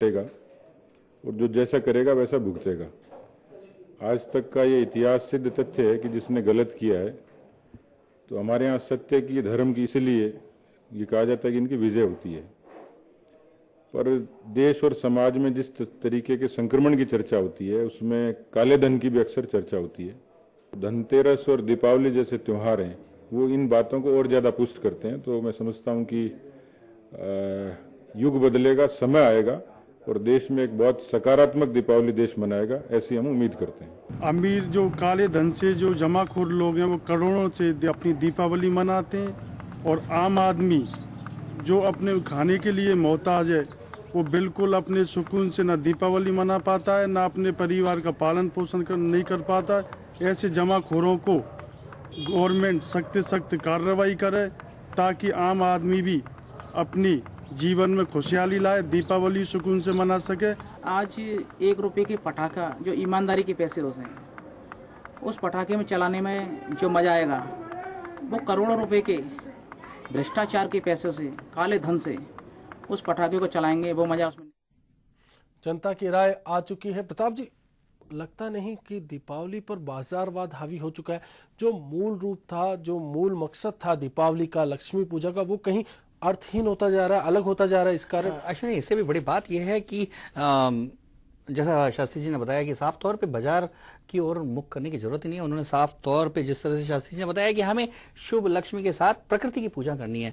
करेगा और जो जैसा करेगा वैसा भुगतेगा। आज तक का ये इतिहास सिद्ध तथ्य है कि जिसने गलत किया है तो हमारे यहाँ सत्य की, धर्म की, इसलिए ये कहा जाता है कि इनकी विजय होती है। पर देश और समाज में जिस तरीके के संक्रमण की चर्चा होती है उसमें काले धन की भी अक्सर चर्चा होती है। धनतेरस और दीपावली जैसे त्योहार हैं वो इन बातों को और ज़्यादा पुष्ट करते हैं। तो मैं समझता हूँ कि युग बदलेगा, समय आएगा और देश में एक बहुत सकारात्मक दीपावली देश मनाएगा, ऐसी हम उम्मीद करते हैं। अमीर जो काले धन से जो जमाखोर लोग हैं वो करोड़ों से अपनी दीपावली मनाते हैं और आम आदमी जो अपने खाने के लिए मोहताज है वो बिल्कुल अपने सुकून से ना दीपावली मना पाता है, ना अपने परिवार का पालन पोषण नहीं कर पाता है। ऐसे जमाखोरों को गवर्नमेंट सख्त कार्रवाई करे ताकि आम आदमी भी अपनी जीवन में खुशहाली लाए, दीपावली सुकून से मना सके। आज 1 रुपये की पटाखा जो ईमानदारी के पैसे होते हैं उस पटाखे में चलाने में जो मजा आएगा वो करोड़ों रुपए के भ्रष्टाचार के पैसे से, काले धन से उस पटाखे को चलाएंगे, वो मजा उसमें। जनता की राय आ चुकी है। प्रताप जी, लगता नहीं कि दीपावली पर बाजारवाद हावी हो चुका है? जो मूल रूप था, जो मूल मकसद था दीपावली का, लक्ष्मी पूजा का, वो कहीं अर्थहीन होता जा रहा है, अलग होता जा रहा है इस कारण? अश्विनी, इससे भी बड़ी बात यह है कि जैसा शास्त्री जी ने बताया कि साफ तौर पे बाजार की ओर मुख करने की जरूरत ही नहीं है। उन्होंने साफ तौर पे जिस तरह से शास्त्री जी ने बताया कि हमें शुभ लक्ष्मी के साथ प्रकृति की पूजा करनी है।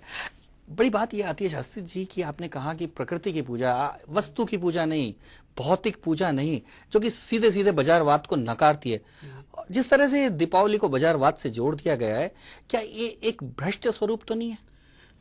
बड़ी बात यह आती है शास्त्री जी कि आपने कहा कि प्रकृति की पूजा, वस्तु की पूजा नहीं, भौतिक पूजा नहीं, जो कि सीधे सीधे बाजारवाद को नकारती है। जिस तरह से दीपावली को बाजारवाद से जोड़ दिया गया है, क्या ये एक भ्रष्ट स्वरूप तो नहीं है?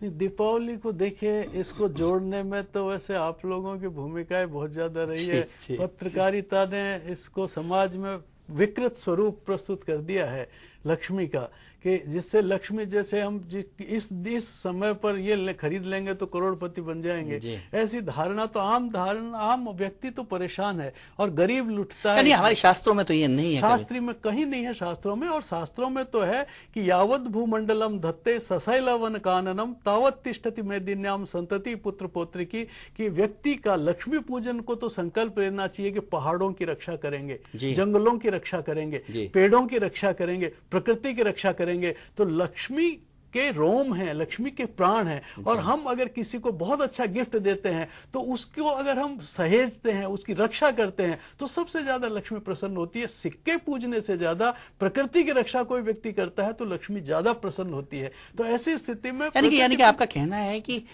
दीपावली को देखिए, इसको जोड़ने में तो वैसे आप लोगों की भूमिकाएं बहुत ज्यादा रही है। पत्रकारिता ने इसको समाज में विकृत स्वरूप प्रस्तुत कर दिया है लक्ष्मी का, कि जिससे लक्ष्मी जैसे हम इस समय पर ये खरीद लेंगे तो करोड़पति बन जाएंगे, ऐसी धारणा तो आम व्यक्ति तो परेशान है और गरीब लुटता है। नहीं, हमारे शास्त्रों में तो ये नहीं है, शास्त्री में कहीं नहीं है शास्त्रों में। और शास्त्रों में तो है कि यावत भूमंडलम धत्ते सशैलवन काननम तावत तिष्ठति मेदिन्याम संतति पुत्र पौत्र की, कि व्यक्ति का लक्ष्मी पूजन को तो संकल्प लेना चाहिए कि पहाड़ों की रक्षा करेंगे, जंगलों की रक्षा करेंगे, पेड़ों की रक्षा करेंगे, प्रकृति की रक्षा करेंगे। तो लक्ष्मी के रोम हैं, लक्ष्मी के प्राण हैं। और हम अगर किसी को बहुत अच्छा गिफ्ट देते हैं तो उसको अगर हम सहेजते हैं, उसकी रक्षा करते हैं, तो सबसे ज्यादा लक्ष्मी प्रसन्न होती है। सिक्के पूजने से ज्यादा प्रकृति की रक्षा कोई व्यक्ति करता है तो लक्ष्मी ज्यादा प्रसन्न होती है। तो ऐसी स्थिति में यानी कि आपका कहना है कि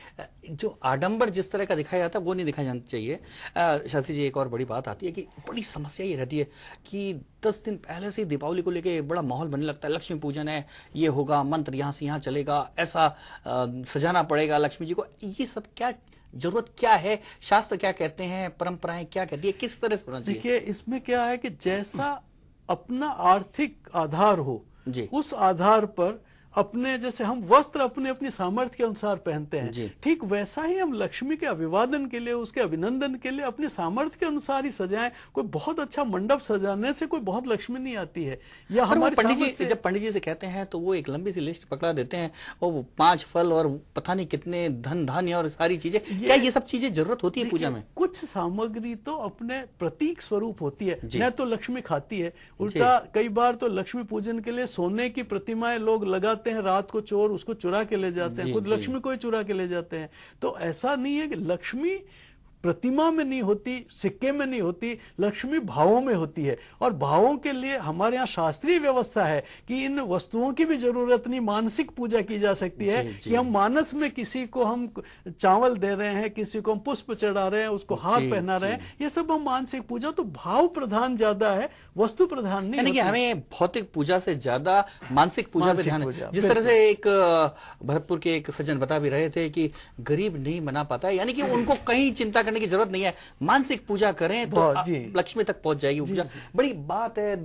जो आडंबर जिस तरह का दिखाया जाता है वो नहीं दिखाया जाना चाहिए। शास्त्री जी, एक और बड़ी बात आती है कि बड़ी समस्या ये रहती है कि 10 दिन पहले से दीपावली को लेके बड़ा माहौल बनने लगता है। लक्ष्मी पूजन है, ये होगा, मंत्र यहाँ से यहाँ चलेगा, ऐसा सजाना पड़ेगा लक्ष्मी जी को। ये सब क्या जरूरत क्या है? शास्त्र क्या कहते हैं, परंपराएं क्या कहती है, किस तरह से होना चाहिए? देखिए, इसमें क्या है कि जैसा अपना आर्थिक आधार हो उस आधार पर अपने, जैसे हम वस्त्र अपने अपनी सामर्थ्य के अनुसार पहनते हैं, ठीक वैसा ही हम लक्ष्मी के अभिवादन के लिए, उसके अभिनंदन के लिए अपने सामर्थ्य के अनुसार ही सजाएं। कोई बहुत अच्छा मंडप सजाने से कोई बहुत लक्ष्मी नहीं आती है। या हमारे पंडित जी जब पंडित जी से कहते हैं तो वो एक लंबी सी लिस्ट पकड़ा देते हैं और वो 5 फल और पता नहीं कितने धन धान्य और सारी चीजें। क्या ये सब चीजें जरूरत होती है पूजा में? कुछ सामग्री तो अपने प्रतीक स्वरूप होती है, न तो लक्ष्मी खाती है। उल्टा कई बार तो लक्ष्मी पूजन के लिए सोने की प्रतिमाएं लोग लगाते हैं, रात को चोर उसको चुरा के ले जाते हैं, खुद लक्ष्मी को ही चुरा के ले जाते हैं। तो ऐसा नहीं है कि लक्ष्मी प्रतिमा में नहीं होती, सिक्के में नहीं होती, लक्ष्मी भावों में होती है। और भावों के लिए हमारे यहाँ शास्त्रीय व्यवस्था है कि इन वस्तुओं की भी जरूरत नहीं, मानसिक पूजा की जा सकती है। कि हम मानस में किसी को हम चावल दे रहे हैं, किसी को हम पुष्प चढ़ा रहे हैं, उसको हार पहना रहे हैं, ये सब हम मानसिक पूजा। तो भाव प्रधान ज्यादा है, वस्तु प्रधान नहीं। यानी कि हमें भौतिक पूजा से ज्यादा मानसिक पूजा पे ध्यान है। जिस तरह से एक भरतपुर के एक सज्जन बता भी रहे थे कि गरीब नहीं मना पाता है, यानी कि उनको कहीं चिंता करने की जरूरत नहीं है, मानसिक पूजा करें तो लक्ष्मी तक पहुंच जाएगी पूजा। बड़ी बात है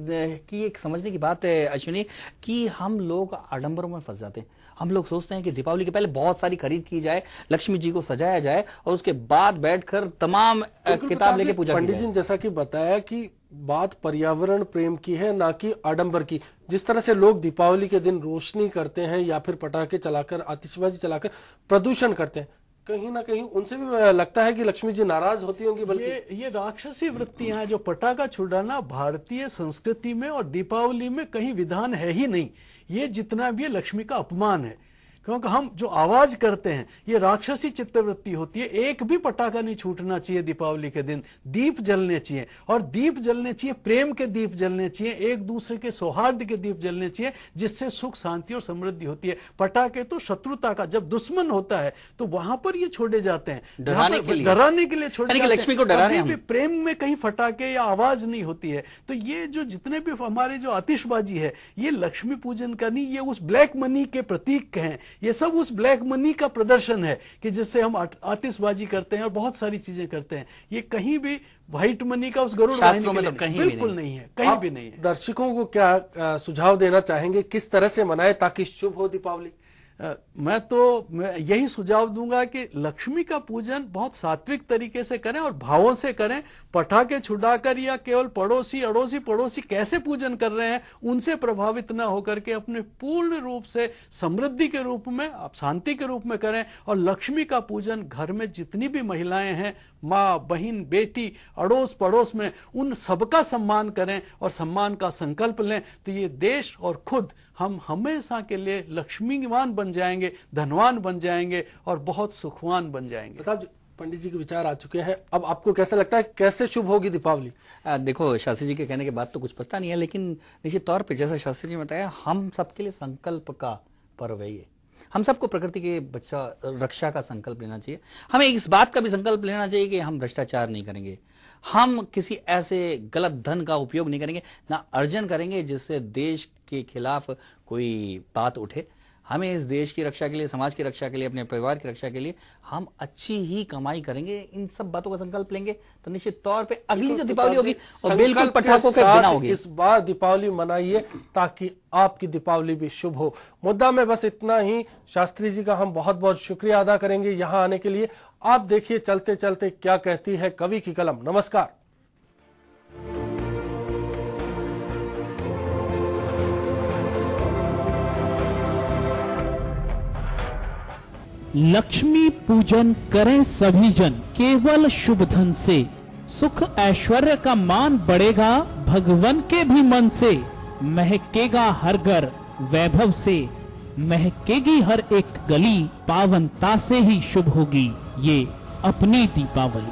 कि एक समझने की बात है अश्विनी कि हम लोग आडंबरों में फंस जाते हैं। हम लोग सोचते हैं कि दीपावली के पहले बहुत सारी खरीद की जाए, लक्ष्मी जी को सजाया जाए और उसके बाद बैठकर तमाम किताब लेके पूजा की जाए। पंडित जी ने जैसा कि बताया कि बात पर्यावरण प्रेम की है, ना कि आडंबर की। जिस तरह से लोग दीपावली के दिन रोशनी करते हैं या फिर पटाखे चलाकर, आतिशबाजी चलाकर प्रदूषण करते हैं, कहीं ना कहीं उनसे भी लगता है कि लक्ष्मी जी नाराज होती होंगी, बल्कि ये राक्षसी वृत्तियां हैं। जो पटाखा छुड़ाना भारतीय संस्कृति में और दीपावली में कहीं विधान है ही नहीं। ये जितना भी लक्ष्मी का अपमान है, क्योंकि हम जो आवाज करते हैं ये राक्षसी चित्तवृत्ति होती है। एक भी पटाखा नहीं छूटना चाहिए दीपावली के दिन। दीप जलने चाहिए, और दीप जलने चाहिए, प्रेम के दीप जलने चाहिए, एक दूसरे के सौहार्द के दीप जलने चाहिए, जिससे सुख शांति और समृद्धि होती है। पटाखे तो शत्रुता का, जब दुश्मन होता है तो वहां पर ये छोड़े जाते हैं, डराने के लिए छोड़े जाते हैं। लक्ष्मी को डरा रहे हैं। प्रेम में कहीं फटाके या आवाज नहीं होती है। तो ये जो जितने भी हमारे जो आतिशबाजी है, ये लक्ष्मी पूजन का नहीं, ये उस ब्लैक मनी के प्रतीक हैं। ये सब उस ब्लैक मनी का प्रदर्शन है कि जिससे हम आतिशबाजी करते हैं और बहुत सारी चीजें करते हैं। ये कहीं भी व्हाइट मनी का उस गरुड़ शास्त्रों में तो कहीं बिल्कुल नहीं है, कहीं भी नहीं है। दर्शकों को क्या सुझाव देना चाहेंगे, किस तरह से मनाए ताकि शुभ हो दीपावली? मैं यही सुझाव दूंगा कि लक्ष्मी का पूजन बहुत सात्विक तरीके से करें और भावों से करें। पटाखे छुड़ाकर या केवल पड़ोसी अड़ोसी पड़ोसी कैसे पूजन कर रहे हैं उनसे प्रभावित ना होकर के अपने पूर्ण रूप से समृद्धि के रूप में, आप शांति के रूप में करें। और लक्ष्मी का पूजन घर में जितनी भी महिलाएं हैं, माँ, बहन, बेटी, अड़ोस पड़ोस में, उन सबका सम्मान करें और सम्मान का संकल्प लें। तो ये देश और खुद हम हमेशा के लिए लक्ष्मीवान बन जाएंगे, धनवान बन जाएंगे और बहुत सुखवान बन जाएंगे। प्रताप जी, पंडित जी के विचार आ चुके हैं, अब आपको कैसा लगता है कैसे शुभ होगी दीपावली? देखो, शास्त्री जी के कहने के बाद तो कुछ पता नहीं है, लेकिन निश्चित तौर पे जैसा शास्त्री जी ने बताया, हम सबके लिए संकल्प का पर्व है ये। हम सबको प्रकृति के रक्षा का संकल्प लेना चाहिए। हमें इस बात का भी संकल्प लेना चाहिए कि हम भ्रष्टाचार नहीं करेंगे, हम किसी ऐसे गलत धन का उपयोग नहीं करेंगे, ना अर्जन करेंगे जिससे देश के खिलाफ कोई बात उठे। हमें इस देश की रक्षा के लिए, समाज की रक्षा के लिए, अपने परिवार की रक्षा के लिए हम अच्छी ही कमाई करेंगे। इन सब बातों का संकल्प लेंगे तो निश्चित तौर पे अगली जो दीपावली होगी और बिल्कुल पटाखों के बिना होगी। इस बार दीपावली मनाइए ताकि आपकी दीपावली भी शुभ हो। मुद्दा में बस इतना ही। शास्त्री जी का हम बहुत बहुत शुक्रिया अदा करेंगे यहां आने के लिए। आप देखिए चलते चलते क्या कहती है कवि की कलम। नमस्कार। लक्ष्मी पूजन करें सभी जन, केवल शुभ धन से सुख ऐश्वर्य का मान बढ़ेगा, भगवन के भी मन से महकेगा हर घर वैभव से, महकेगी हर एक गली, पावनता से ही शुभ होगी ये अपनी दीपावली।